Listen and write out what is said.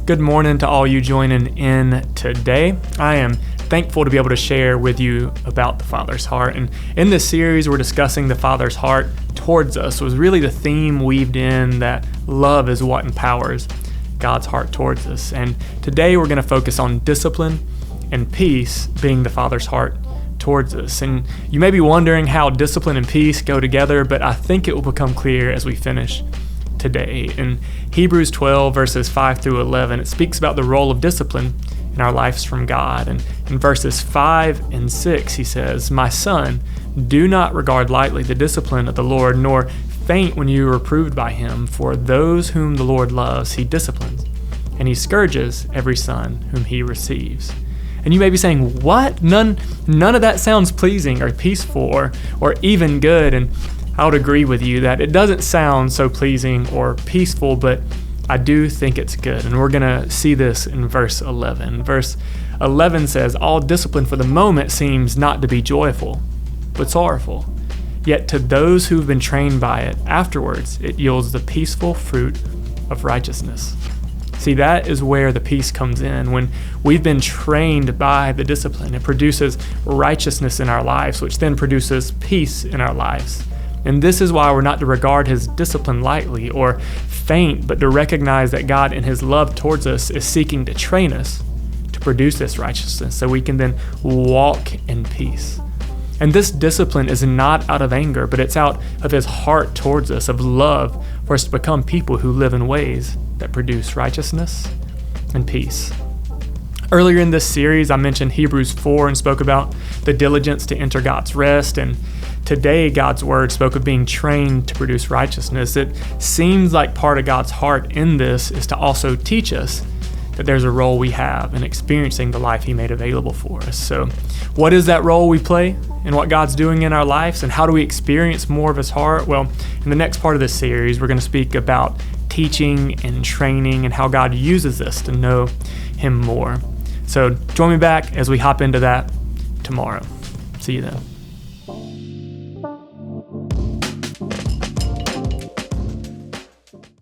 Good morning to all you joining in today. I am thankful to be able to share with you about the Father's heart. And in this series, we're discussing the Father's heart towards us. It was really the theme weaved in that love is what empowers God's heart towards us. And today we're going to focus on discipline and peace being the Father's heart towards us. And you may be wondering how discipline and peace go together, but I think it will become clear as we finish today. In Hebrews 12 verses 5 through 11, it speaks about the role of discipline in our lives from God. And in verses 5 and 6, he says, "My son, do not regard lightly the discipline of the Lord, nor faint when you are reproved by him. For those whom the Lord loves, he disciplines, and he scourges every son whom he receives." And you may be saying, what? None of that sounds pleasing or peaceful or even good. And I would agree with you that it doesn't sound so pleasing or peaceful, but I do think it's good. And we're going to see this in verse 11. Verse 11 says, "All discipline for the moment seems not to be joyful, but sorrowful. Yet to those who've been trained by it, afterwards it yields the peaceful fruit of righteousness." See, that is where the peace comes in. When we've been trained by the discipline, it produces righteousness in our lives, which then produces peace in our lives. And this is why we're not to regard his discipline lightly or faint, but to recognize that God in his love towards us is seeking to train us to produce this righteousness so we can then walk in peace. And this discipline is not out of anger, but it's out of his heart towards us, of love, for us to become people who live in ways that produce righteousness and peace. Earlier in this series, I mentioned Hebrews 4 and spoke about the diligence to enter God's rest. And today, God's word spoke of being trained to produce righteousness. It seems like part of God's heart in this is to also teach us that there's a role we have in experiencing the life he made available for us. So what is that role we play in what God's doing in our lives, and how do we experience more of his heart? Well, in the next part of this series, we're going to speak about teaching and training and how God uses this to know him more. So join me back as we hop into that tomorrow. See you then.